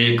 1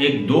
1-2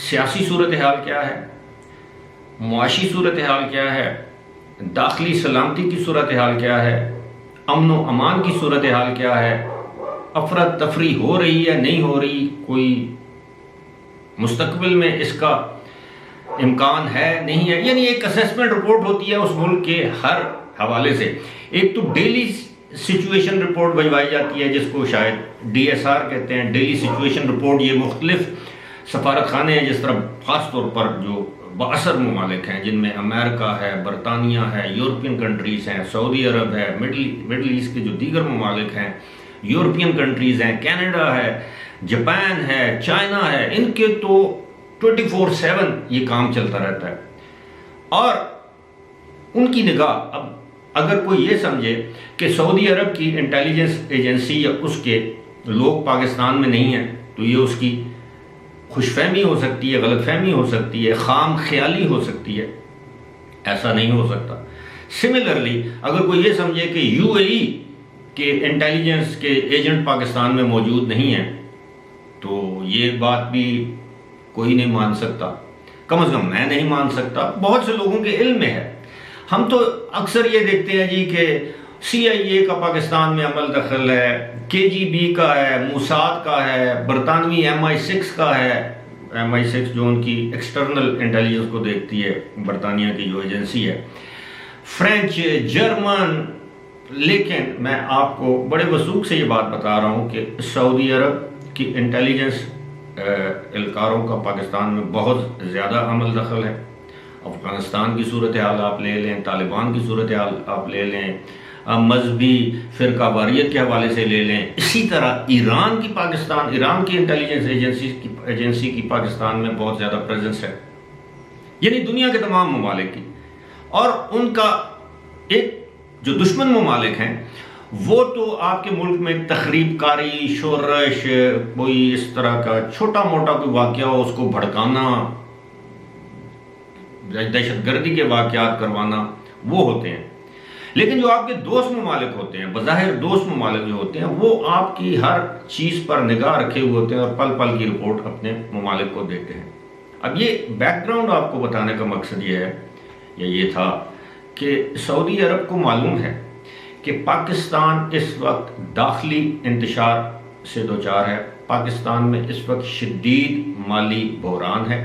سیاسی صورتحال کیا ہے، معاشی صورتحال کیا ہے، داخلی سلامتی کی صورتحال کیا ہے، امن و امان کی صورتحال کیا ہے، افراتفری ہو رہی ہے نہیں ہو رہی، کوئی مستقبل میں اس کا امکان ہے نہیں ہے، یعنی ایک اسیسمنٹ رپورٹ ہوتی ہے اس ملک کے ہر حوالے سے۔ ایک تو ڈیلی سچویشن رپورٹ بھجوائی جاتی ہے جس کو شاید DSR کہتے ہیں، ڈیلی سچویشن رپورٹ۔ یہ مختلف سفارت خانے ہیں، جس طرح خاص طور پر جو بااثر ممالک ہیں جن میں امریکہ ہے، برطانیہ ہے، یورپین کنٹریز ہیں، سعودی عرب ہے، مڈل ایسٹ کے جو دیگر ممالک ہیں، یورپین کنٹریز ہیں، کینیڈا ہے، جاپان ہے، چائنا ہے، ان کے تو 24/7 یہ کام چلتا رہتا ہے۔ اور ان کی نگاہ، اب اگر کوئی یہ سمجھے کہ سعودی عرب کی انٹیلیجنس ایجنسی یا اس کے لوگ پاکستان میں نہیں ہیں تو یہ اس کی خوش فہمی ہو سکتی ہے، غلط فہمی ہو سکتی ہے، خام خیالی ہو سکتی ہے، ایسا نہیں ہو سکتا۔ سملرلی اگر کوئی یہ سمجھے کہ UAE کے انٹیلیجنس کے ایجنٹ پاکستان میں موجود نہیں ہیں تو یہ بات بھی کوئی نہیں مان سکتا، کم از کم میں نہیں مان سکتا، بہت سے لوگوں کے علم میں ہے۔ ہم تو اکثر یہ دیکھتے ہیں جی کہ CIA کا پاکستان میں عمل دخل ہے، KGB کا ہے، موساد کا ہے، برطانوی MI6 کا ہے، MI6 جو ان کی ایکسٹرنل انٹیلیجنس کو دیکھتی ہے، برطانیہ کی جو ایجنسی ہے، فرینچ، جرمن۔ لیکن میں آپ کو بڑے وثوق سے یہ بات بتا رہا ہوں کہ سعودی عرب کی انٹیلیجنس اہلکاروں کا پاکستان میں بہت زیادہ عمل دخل ہے۔ افغانستان کی صورتحال آپ لے لیں، طالبان کی صورتحال آپ لے لیں، مذہبی فرقہ واریت کے حوالے سے لے لیں، اسی طرح ایران کی انٹیلیجنس ایجنسی کی پاکستان میں بہت زیادہ پریزنس ہے، یعنی دنیا کے تمام ممالک کی۔ اور ان کا ایک جو دشمن ممالک ہیں وہ تو آپ کے ملک میں تخریب کاری، شورش، کوئی اس طرح کا چھوٹا موٹا کوئی واقعہ ہو اس کو بھڑکانا، دہشت گردی کے واقعات کروانا، وہ ہوتے ہیں۔ لیکن جو آپ کے دوست ممالک ہوتے ہیں، بظاہر دوست ممالک جو ہوتے ہیں، وہ آپ کی ہر چیز پر نگاہ رکھے ہوئے ہوتے ہیں اور پل پل کی رپورٹ اپنے ممالک کو دیتے ہیں۔ اب یہ بیک گراؤنڈ آپ کو بتانے کا مقصد یہ ہے، یا یہ تھا کہ سعودی عرب کو معلوم ہے کہ پاکستان اس وقت داخلی انتشار سے دوچار ہے، پاکستان میں اس وقت شدید مالی بحران ہے،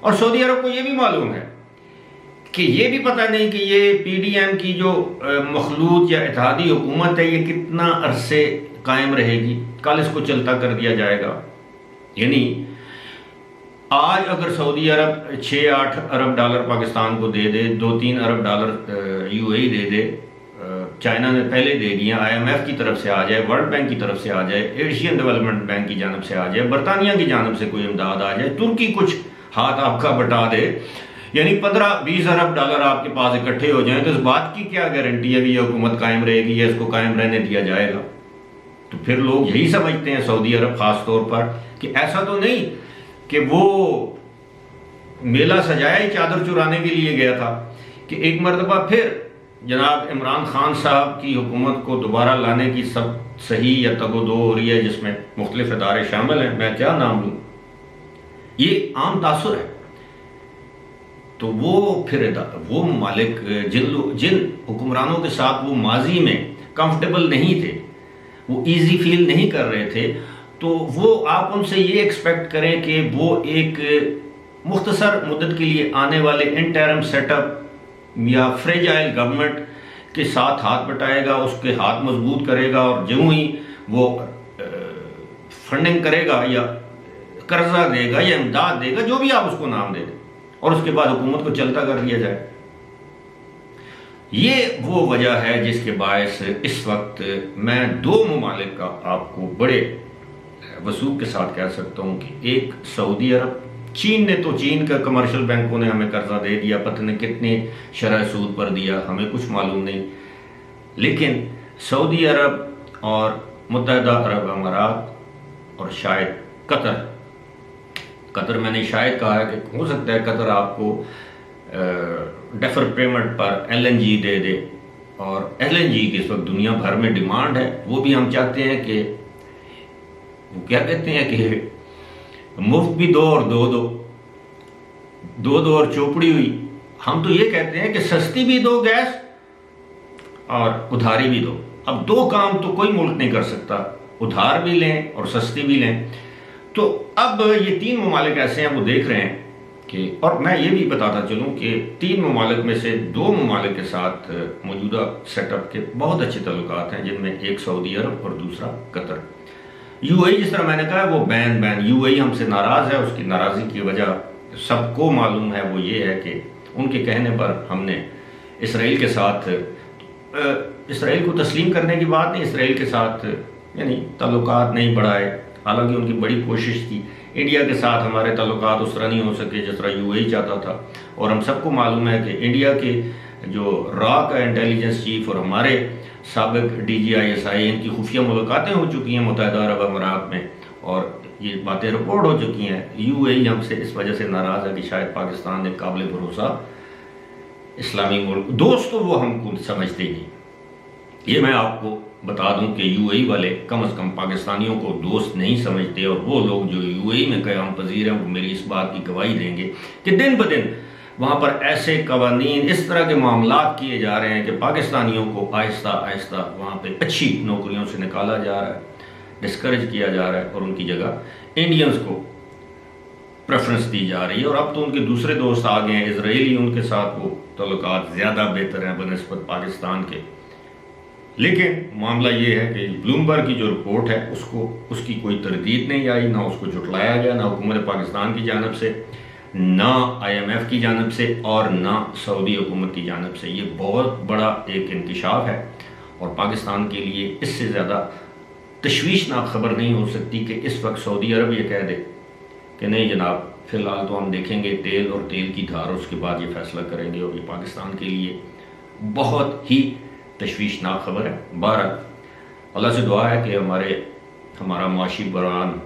اور سعودی عرب کو یہ بھی معلوم ہے کہ یہ بھی پتہ نہیں کہ یہ PDM کی جو مخلوط یا اتحادی حکومت ہے یہ کتنا عرصے قائم رہے گی، کل اس کو چلتا کر دیا جائے گا۔ یعنی آج اگر سعودی عرب 6-8 ارب ڈالر پاکستان کو دے دے، 2-3 ارب ڈالر UAE دے دے، چائنا نے پہلے دے دیا، IMF کی طرف سے آ جائے، ورلڈ بینک کی طرف سے آ جائے، ایشین ڈیولپمنٹ بینک کی جانب سے آ جائے، برطانیہ کی جانب سے کوئی امداد آ جائے، ترکی کچھ ہاتھ آپ کا بٹا دے، یعنی 15-20 ارب ڈالر آپ کے پاس اکٹھے ہو جائیں، تو اس بات کی کیا گارنٹی ہے کہ یہ حکومت قائم رہے گی یا اس کو قائم رہنے دیا جائے گا؟ تو پھر لوگ یہی سمجھتے ہیں سعودی عرب خاص طور پر کہ ایسا تو نہیں کہ وہ میلہ سجایا ہی چادر چرانے کے لیے گیا تھا، کہ ایک مرتبہ پھر جناب عمران خان صاحب کی حکومت کو دوبارہ لانے کی سب صحیح یا تگ و دو ہو رہی ہے، جس میں مختلف ادارے شامل ہیں، میں کیا نام لوں، یہ عام تاثر ہے۔ تو وہ پھر وہ ممالک جن حکمرانوں کے ساتھ وہ ماضی میں کمفرٹیبل نہیں تھے، وہ ایزی فیل نہیں کر رہے تھے، تو وہ آپ ان سے یہ ایکسپیکٹ کریں کہ وہ ایک مختصر مدت کے لیے آنے والے انٹرم سیٹ اپ یا فریجائل گورنمنٹ کے ساتھ ہاتھ بٹائے گا، اس کے ہاتھ مضبوط کرے گا، اور جو ہی وہ فنڈنگ کرے گا یا قرضہ دے گا یا امداد دے گا، جو بھی آپ اس کو نام دے دیں، اور اس کے بعد حکومت کو چلتا کر دیا جائے۔ یہ وہ وجہ ہے جس کے باعث اس وقت میں 2 ممالک کا آپ کو بڑے وثوق کے ساتھ کہہ سکتا ہوں کہ ایک سعودی عرب، چین نے تو چین کا کمرشل بینکوں نے ہمیں قرضہ دے دیا، پتہ نہیں کتنے شرح سود پر دیا، ہمیں کچھ معلوم نہیں، لیکن سعودی عرب اور متحدہ عرب امارات اور شاید قطر میں نے شاید کہا ہے کہ ہو سکتا ہے قطر آپ کو ڈیفر پیمنٹ پر LNG دے دے، اور LNG کی اس وقت دنیا بھر میں ڈیمانڈ ہے، وہ بھی ہم چاہتے ہیں کہ وہ کیا کہتے ہیں کہ مفت بھی دو اور دو دو اور چوپڑی ہوئی. ہم تو یہ کہتے ہیں کہ سستی بھی دو گیس اور ادھاری بھی دو. اب دو کام تو کوئی ملک نہیں کر سکتا، ادھار بھی لیں اور سستی بھی لیں. تو اب یہ 3 ممالک ایسے ہیں وہ دیکھ رہے ہیں کہ، اور میں یہ بھی بتاتا چلوں کہ 3 ممالک میں سے 2 ممالک کے ساتھ موجودہ سیٹ اپ کے بہت اچھے تعلقات ہیں، جن میں ایک سعودی عرب اور دوسرا قطر. یو اے ای جس طرح میں نے کہا وہ بین یو اے ای ہم سے ناراض ہے. اس کی ناراضی کی وجہ سب کو معلوم ہے، وہ یہ ہے کہ ان کے کہنے پر ہم نے اسرائیل کے ساتھ، اسرائیل کو تسلیم کرنے کی بات نہیں، اسرائیل کے ساتھ یعنی تعلقات نہیں بڑھائے. حالانکہ ان کی بڑی کوشش تھی. انڈیا کے ساتھ ہمارے تعلقات اس طرح نہیں ہو سکے جس طرح یو اے ای چاہتا تھا. اور ہم سب کو معلوم ہے کہ انڈیا کے جو را کا انٹیلیجنس چیف اور ہمارے سابق D G I S I, ان کی خفیہ ملاقاتیں ہو چکی ہیں متحدہ عرب امارات میں، اور یہ باتیں رپورٹ ہو چکی ہیں. یو اے ای ہم سے اس وجہ سے ناراض ہے کہ شاید پاکستان ایک قابل بھروسہ اسلامی ملک، دوست تو وہ ہم کو سمجھتے ہی نہیں. یہ میں آپ کو بتا دوں کہ یو اے ای والے کم از کم پاکستانیوں کو دوست نہیں سمجھتے، اور وہ لوگ جو یو اے ای میں قیام پذیر ہیں وہ میری اس بات کی گواہی دیں گے کہ دن بدن وہاں پر ایسے قوانین، اس طرح کے معاملات کیے جا رہے ہیں کہ پاکستانیوں کو آہستہ آہستہ وہاں پہ اچھی نوکریوں سے نکالا جا رہا ہے، ڈسکریج کیا جا رہا ہے، اور ان کی جگہ انڈینز کو پریفرنس دی جا رہی ہے. اور اب تو ان کے دوسرے دوست آ گئے ہیں اسرائیلی، ان کے ساتھ وہ تعلقات زیادہ بہتر ہیں بنسبت پاکستان کے. لیکن معاملہ یہ ہے کہ بلومبرگ کی جو رپورٹ ہے اس کی کوئی تردید نہیں آئی، نہ اس کو جھٹلایا گیا، نہ حکومت پاکستان کی جانب سے، نہ آئی ایم ایف کی جانب سے، اور نہ سعودی حکومت کی جانب سے. یہ بہت بڑا ایک انکشاف ہے، اور پاکستان کے لیے اس سے زیادہ تشویشناک خبر نہیں ہو سکتی کہ اس وقت سعودی عرب یہ کہہ دے کہ نہیں جناب، فی الحال تو ہم دیکھیں گے تیل اور تیل کی دھار، اس کے بعد یہ فیصلہ کریں گے. اور یہ پاکستان کے لیے بہت ہی تشویشناک خبر ہے. بہرحال اللہ سے دعا ہے کہ ہمارا معاشی بحران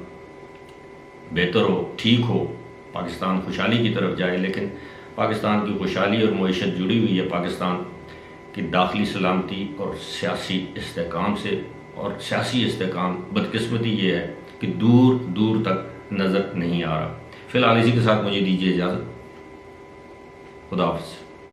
بہتر ہو، ٹھیک ہو، پاکستان خوشحالی کی طرف جائے. لیکن پاکستان کی خوشحالی اور معیشت جڑی ہوئی ہے پاکستان کی داخلی سلامتی اور سیاسی استحکام سے. اور سیاسی استحکام بدقسمتی یہ ہے کہ دور دور تک نظر نہیں آ رہا. فی الحال اسی کے ساتھ مجھے دیجیے اجازت. خدا حافظ.